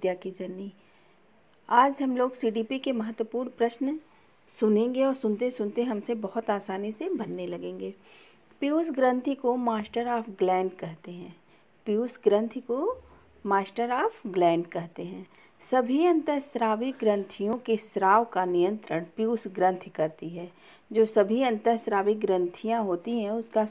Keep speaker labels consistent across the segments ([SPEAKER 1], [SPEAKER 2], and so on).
[SPEAKER 1] विद्या की जननी। आज हम लोग सीडीपी के महत्वपूर्ण प्रश्न सुनेंगे और सुनते सुनते हमसे बहुत आसानी से बनने लगेंगे। पीयूष ग्रंथि को मास्टर ऑफ ग्लैंड कहते हैं। पीयूष ग्रंथि को मास्टर ऑफ ग्लैंड कहते हैं। सभी अंतःस्रावी ग्रंथियों के स्राव का नियंत्रण पीयूष ग्रंथि करती है। जो सभी अंतःस्रावी ग्रंथियां होती हैं उसका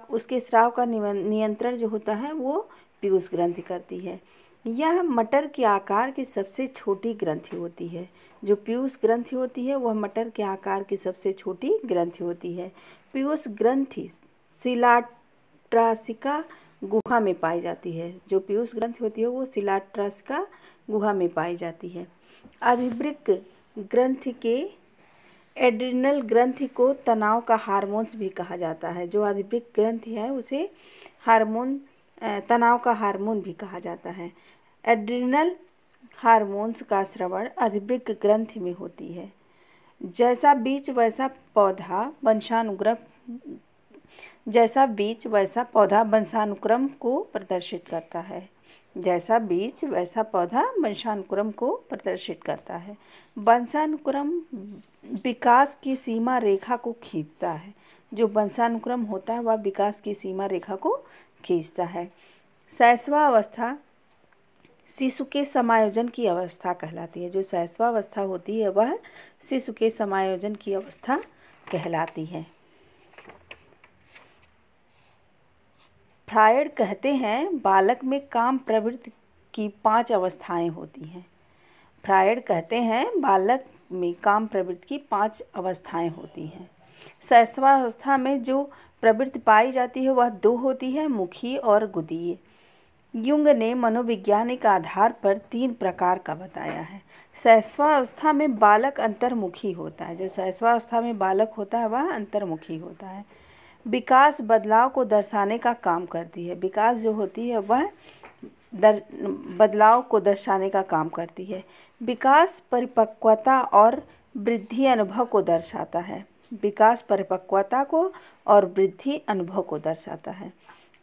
[SPEAKER 1] उसके स्राव का नियंत्रण जो होता है वो पीयूष ग्रंथि करती है। यह मटर के आकार की सबसे छोटी ग्रंथि होती है। जो पीयूष ग्रंथि होती है वह मटर के आकार की सबसे छोटी ग्रंथि होती है। पीयूष ग्रंथि शिलाट्रासिका गुहा में पाई जाती है। जो पीयूष ग्रंथि होती है वो शिलाट्रासिका गुहा में पाई जाती है। अधिवृक्क ग्रंथि के एड्रिनल ग्रंथि को तनाव का हार्मोन्स भी कहा जाता है। जो अधिवृक्क ग्रंथि है उसे तनाव का हार्मोन भी कहा जाता है। एड्रिनल हार्मोन्स का स्रवण अधिवृक्क ग्रंथि में होती है। जैसा बीज वैसा पौधा वंशानुक्रम को प्रदर्शित करता है। जैसा बीज वैसा पौधा वंशानुक्रम को प्रदर्शित करता है। वंशानुक्रम विकास की सीमा रेखा को खींचता है। जो वंशानुक्रम होता है वह विकास की सीमा रेखा को खींचता है। शैशवावस्था शिशु के समायोजन की अवस्था कहलाती है। जो शैशवावस्था होती है वह शिशु के समायोजन की अवस्था कहलाती है। फ्रायड कहते हैं बालक में काम प्रवृत्ति की 5 अवस्थाएं होती हैं। फ्रायड कहते हैं बालक में काम प्रवृत्ति की 5 अवस्थाएं होती हैं। शैशवावस्था में जो प्रवृत्ति पाई जाती है वह 2 होती है, मुखी और गुदीय। युंग ने मनोवैज्ञानिक आधार पर 3 प्रकार का बताया है। शैशवावस्था में बालक अंतर्मुखी होता है। जो शैशवावस्था में बालक होता है वह अंतर्मुखी होता है। विकास बदलाव को दर्शाने का काम करती है। विकास जो होती है वह बदलाव को दर्शाने का काम करती है। विकास परिपक्वता और वृद्धि अनुभव को दर्शाता है। विकास परिपक्वता को और वृद्धि अनुभव को दर्शाता है।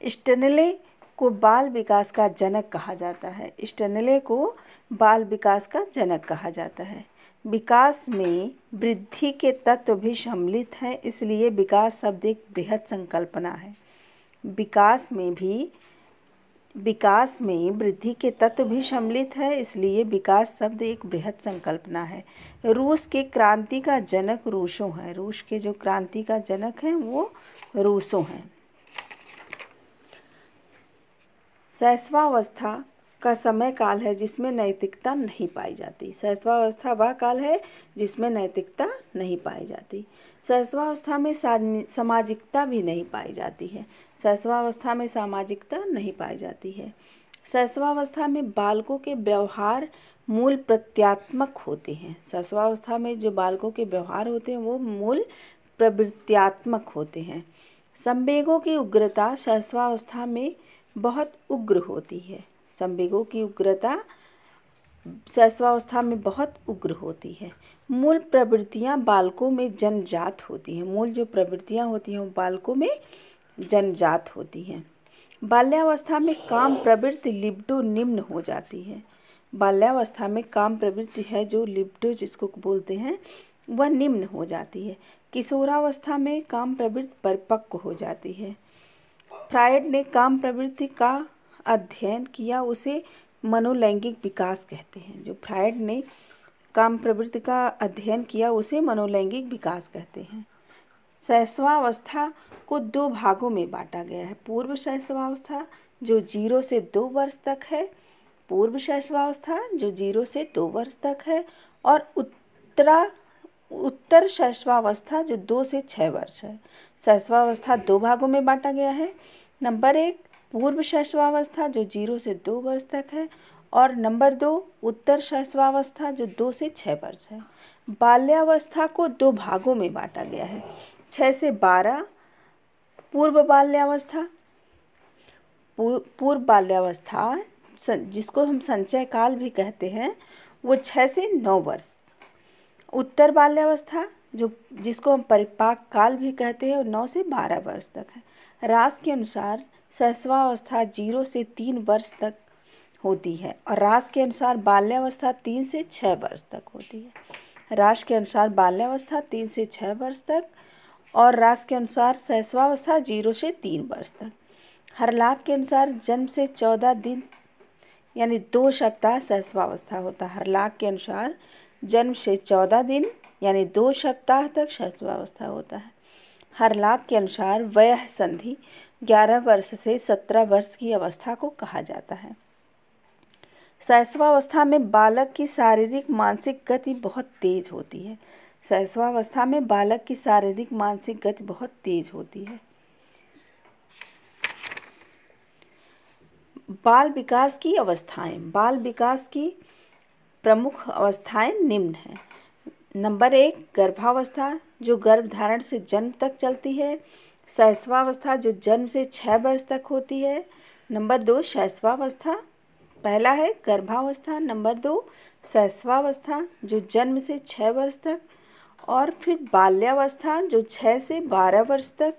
[SPEAKER 1] स्टेनले को बाल विकास का जनक कहा जाता है। स्टेनले को बाल विकास का जनक कहा जाता है। विकास में वृद्धि के तत्व भी सम्मिलित हैं, इसलिए विकास शब्द एक बृहद संकल्पना है। विकास में वृद्धि के तत्व भी सम्मिलित है, इसलिए विकास शब्द एक बृहद संकल्पना है। रूस के क्रांति का जनक रूसों है। रूस के जो क्रांति का जनक हैं वो रूसों हैं। शैशवावस्था का समय काल है जिसमें नैतिकता नहीं पाई जाती। शैशवावस्था वह काल है जिसमें नैतिकता नहीं पाई जाती। शैशवावस्था में सामाजिकता भी नहीं पाई जाती है। शैशवावस्था में सामाजिकता नहीं पाई जाती है। शैशवावस्था में बालकों के व्यवहार मूल प्रवृत्त्यात्मक होते हैं। शैशवावस्था में जो बालकों के व्यवहार होते हैं वो मूल प्रवृत्त्यात्मक होते हैं। संवेगों की उग्रता शैशवावस्था में बहुत उग्र होती है। संवेगों की उग्रता शैशवावस्था में बहुत उग्र होती है। मूल प्रवृत्तियां बालकों में जन्मजात होती हैं। मूल जो प्रवृत्तियां होती हैं वो बालकों में जन्मजात होती हैं। बाल्यावस्था में काम प्रवृत्ति लिबिडो निम्न हो जाती है। बाल्यावस्था में काम प्रवृत्ति है जो लिबिडो जिसको बोलते हैं वह निम्न हो जाती है। किशोरावस्था में काम प्रवृत्ति परिपक्व हो जाती है। फ्रायड ने काम प्रवृत्ति का अध्ययन किया, उसे मनोलैंगिक विकास कहते हैं। जो फ्रायड ने काम प्रवृत्ति का अध्ययन किया उसे मनोलैंगिक विकास कहते हैं। शैशवावस्था को 2 भागों में बांटा गया है। पूर्व शैशवावस्था जो 0 से 2 वर्ष तक है, पूर्व शैशवावस्था जो 0 से 2 वर्ष तक है, और उत्तर शैशवावस्था जो 2 से 6 वर्ष है। शैशवावस्था 2 भागों में बांटा गया है। नंबर 1 पूर्व शैशवावस्था जो 0 से 2 वर्ष तक है, और नंबर 2 उत्तर शैशवावस्था जो 2 से 6 वर्ष है। बाल्यावस्था को 2 भागों में बांटा गया है। 6 से 12 पूर्व बाल्यावस्था। पूर्व बाल्यावस्था जिसको हम संचय काल भी कहते हैं वो 6 से 9 वर्ष। उत्तर बाल्यावस्था जिसको हम परिपाक काल भी कहते हैं वो 9 से 12 वर्ष तक है। रास के अनुसार शैशवावस्था 0 से 3 वर्ष तक होती है। और राष्ट्र के अनुसार बाल्यावस्था 3 से 6 वर्ष तक होती है। राष्ट्र के अनुसार बाल्यावस्था 3 से 6 वर्ष तक और राष्ट्र के अनुसार शैशवावस्था 0 से 3 वर्ष तक। हरलाख के अनुसार जन्म से 14 दिन यानी 2 सप्ताह शैशवावस्था होता है। हरलाख के अनुसार जन्म से 14 दिन यानी 2 सप्ताह तक शैशवावस्था होता है। हरलाख के अनुसार वयः संधि 11 वर्ष से 17 वर्ष की अवस्था को कहा जाता है। शैशवावस्था में बालक की शारीरिक मानसिक गति बहुत तेज होती है। शैशवावस्था में बालक की शारीरिक मानसिक गति बहुत तेज होती है। बाल विकास की अवस्थाएं। बाल विकास की प्रमुख अवस्थाएं निम्न हैं। नंबर 1 गर्भावस्था जो गर्भ धारण से जन्म तक चलती है। शैशवावस्था जो जन्म से 6 वर्ष तक होती है। नंबर 2 शैशवावस्था, पहला है गर्भावस्था, नंबर 2 शैशवावस्था जो जन्म से 6 वर्ष तक, और फिर बाल्यावस्था जो 6 से 12 वर्ष तक,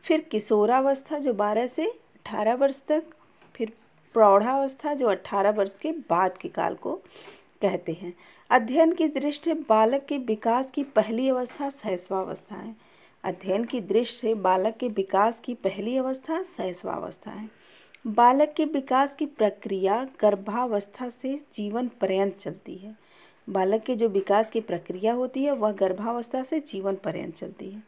[SPEAKER 1] फिर किशोरावस्था जो 12 से 18 वर्ष तक, फिर प्रौढ़ावस्था जो 18 वर्ष के बाद के काल को कहते हैं। अध्ययन की दृष्टि से बालक के विकास की पहली अवस्था शैशवावस्था है। अध्ययन की दृष्टि से बालक के विकास की पहली अवस्था शैशवावस्था है। बालक के विकास की प्रक्रिया गर्भावस्था से जीवन पर्यंत चलती है। बालक के जो विकास की प्रक्रिया होती है वह गर्भावस्था से जीवन पर्यंत चलती है।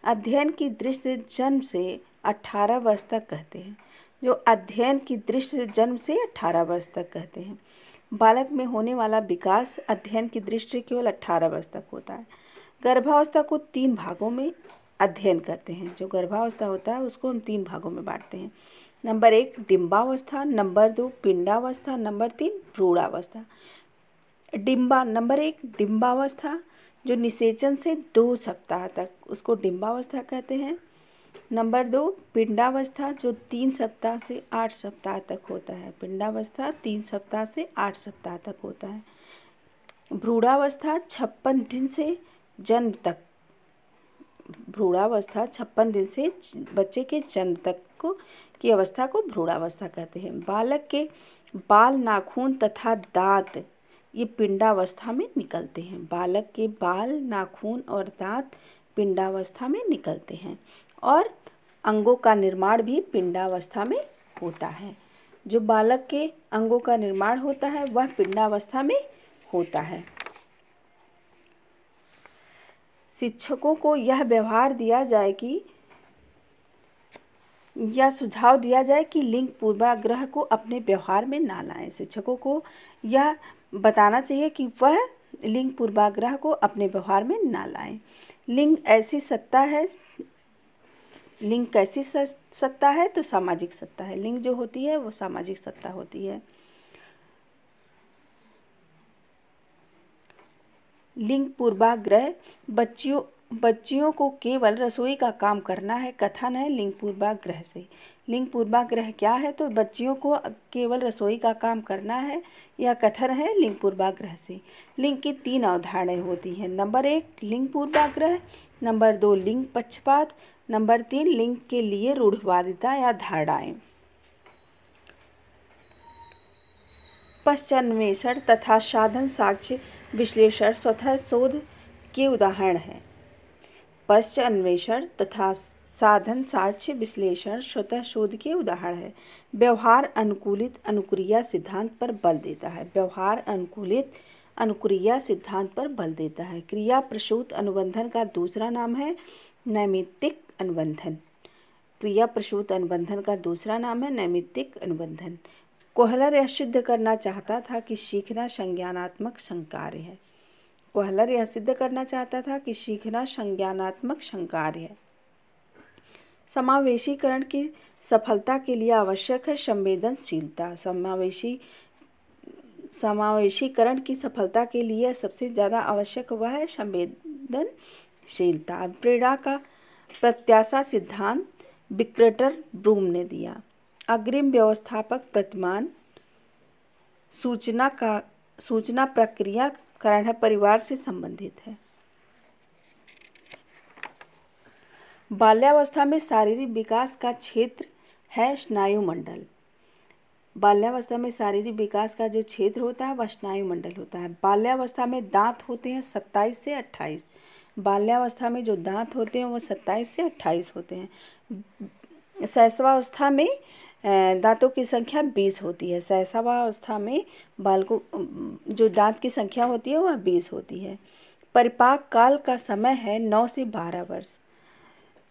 [SPEAKER 1] अध्ययन की दृष्टि से जन्म से 18 वर्ष तक कहते हैं। जो अध्ययन की दृष्टि से जन्म से 18 वर्ष तक कहते हैं। बालक में होने वाला विकास अध्ययन की दृष्टि से केवल 18 वर्ष तक होता है। गर्भावस्था को 3 भागों में अध्ययन करते हैं। जो गर्भावस्था होता है उसको हम 3 भागों में बांटते हैं। नंबर 1 डिंबावस्था, नंबर 2 पिंडावस्था, नंबर 3 भ्रूणावस्था। नंबर 1 डिंबावस्था जो निषेचन से 2 सप्ताह तक, उसको डिंबावस्था कहते हैं। नंबर 2 पिंडावस्था जो 3 सप्ताह से 8 सप्ताह तक होता है। पिंडावस्था 3 सप्ताह से 8 सप्ताह तक होता है। भ्रूणावस्था 56 दिन से जन्म तक। भ्रूणावस्था 56 दिन से बच्चे के जन्म तक की अवस्था को भ्रूणावस्था कहते हैं। बालक के बाल, नाखून तथा दांत ये पिंडावस्था में निकलते हैं। बालक के बाल, नाखून और दांत पिंडावस्था में निकलते हैं और अंगों का निर्माण भी पिंडावस्था में होता है। जो बालक के अंगों का निर्माण होता है वह पिंडावस्था में होता है। शिक्षकों को यह व्यवहार दिया जाए कि या सुझाव दिया जाए कि लिंग पूर्वाग्रह को अपने व्यवहार में ना लाएं। शिक्षकों को यह बताना चाहिए कि वह लिंग पूर्वाग्रह को अपने व्यवहार में ना लाएं। लिंग ऐसी सत्ता है, लिंग कैसी सत्ता है तो सामाजिक सत्ता है। लिंग जो होती है वो सामाजिक सत्ता होती है। लिंग पूर्वाग्रह बच्चियों को केवल रसोई का काम करना है कथन है लिंग पूर्वाग्रह से। लिंग पूर्वाग्रह क्या है तो बच्चियों को केवल रसोई का काम करना है, यह कथन है लिंग पूर्वाग्रह से। लिंग की 3 अवधारणाएं होती हैं। नंबर 1 लिंग पूर्वाग्रह, नंबर 2 लिंग पक्षपात, नंबर 3 लिंग के लिए रूढ़िवादिता या धारणाएं। पश्चान्वेषण तथा साधन साक्ष्य विश्लेषण स्वतः शोध के उदाहरण हैं। पश्चान्वेषण तथा साधन साक्ष्य विश्लेषण स्वतः शोध के उदाहरण है। व्यवहार अनुकूलित अनुक्रिया सिद्धांत पर बल देता है। व्यवहार अनुकूलित अनुक्रिया सिद्धांत पर बल देता है। क्रिया प्रसूत अनुबंधन का दूसरा नाम है नैमित्तिक अनुबंधन। क्रिया प्रसूत अनुबंधन का दूसरा नाम है नैमित्तिक अनुबंधन। कोहलर यह सिद्ध करना चाहता था कि सीखना संज्ञानात्मक संकार्य है। कोहलर यह सिद्ध करना चाहता था कि सीखना संज्ञानात्मक संकार्य है। समावेशीकरण की सफलता के लिए आवश्यक है संवेदनशीलता। समावेशीकरण की सफलता के लिए सबसे ज़्यादा आवश्यक वह है संवेदनशीलता। प्रेरणा का प्रत्याशा सिद्धांत विक्रेटर ब्रूम ने दिया। अग्रिम व्यवस्थापक प्रतिमान सूचना प्रक्रियाकरण परिवार से संबंधित है। बाल्यावस्था में शारीरिक विकास का क्षेत्र है स्नायुमंडल। बाल्यावस्था में शारीरिक विकास का जो क्षेत्र होता है वह स्नायुमंडल होता है। बाल्यावस्था में दांत होते हैं 27 से 28। बाल्यावस्था में जो दांत होते हैं वो 27 से 28 होते हैं। शैशवावस्था में दांतों की संख्या 20 होती है। शैशवावस्था में बालकों जो दांत की संख्या होती है वह 20 होती है। परिपाक काल का समय है 9 से 12 वर्ष।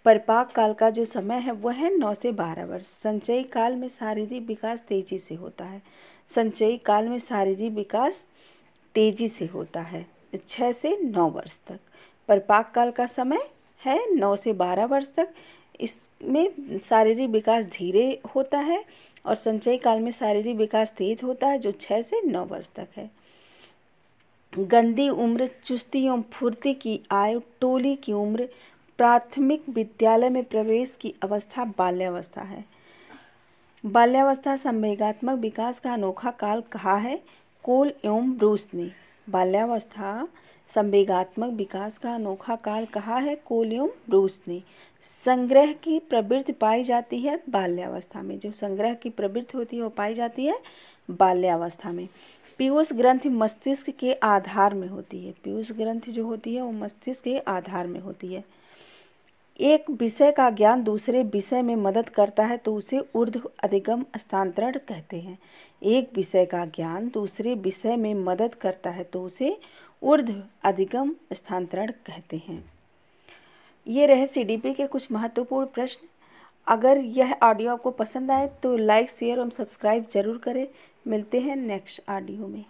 [SPEAKER 1] परिपाक काल का जो समय है वह है 9 से 12 वर्ष। संचयी काल में शारीरिक विकास तेजी से होता है। संचयी काल में शारीरिक विकास तेजी से होता है 6 से 9 वर्ष तक। परिपाक काल का समय है 9 से 12 वर्ष तक। इसमें शारीरिक विकास धीरे होता है और संचयी काल में शारीरिक विकास तेज होता है जो 6 से 9 वर्ष तक है। गंदी उम्र, चुस्ती एवं फुर्ती की आयु, टोली की उम्र, प्राथमिक विद्यालय में प्रवेश की अवस्था बाल्यावस्था है। बाल्यावस्था संवेगात्मक विकास का अनोखा काल कहा है कोल एवं ब्रूस ने। बाल्यावस्था संवेगात्मक विकास का अनोखा काल कहा है कोल एवं ब्रूस ने। संग्रह की प्रवृत्ति पाई जाती है बाल्यावस्था में। जो संग्रह की प्रवृत्ति होती है वो पाई जाती है बाल्यावस्था में। पीयूष ग्रंथि मस्तिष्क के आधार में होती है। पीयूष ग्रंथि जो होती है वो मस्तिष्क के आधार में होती है। एक विषय का ज्ञान दूसरे विषय में मदद करता है तो उसे ऊर्ध्व अधिगम स्थानांतरण कहते हैं। एक विषय का ज्ञान दूसरे विषय में मदद करता है तो उसे ऊर्ध्व अधिगम स्थानांतरण कहते हैं। ये रहे सीडीपी के कुछ महत्वपूर्ण प्रश्न। अगर यह ऑडियो आपको पसंद आए तो लाइक, शेयर और सब्सक्राइब जरूर करें। मिलते हैं नेक्स्ट ऑडियो में।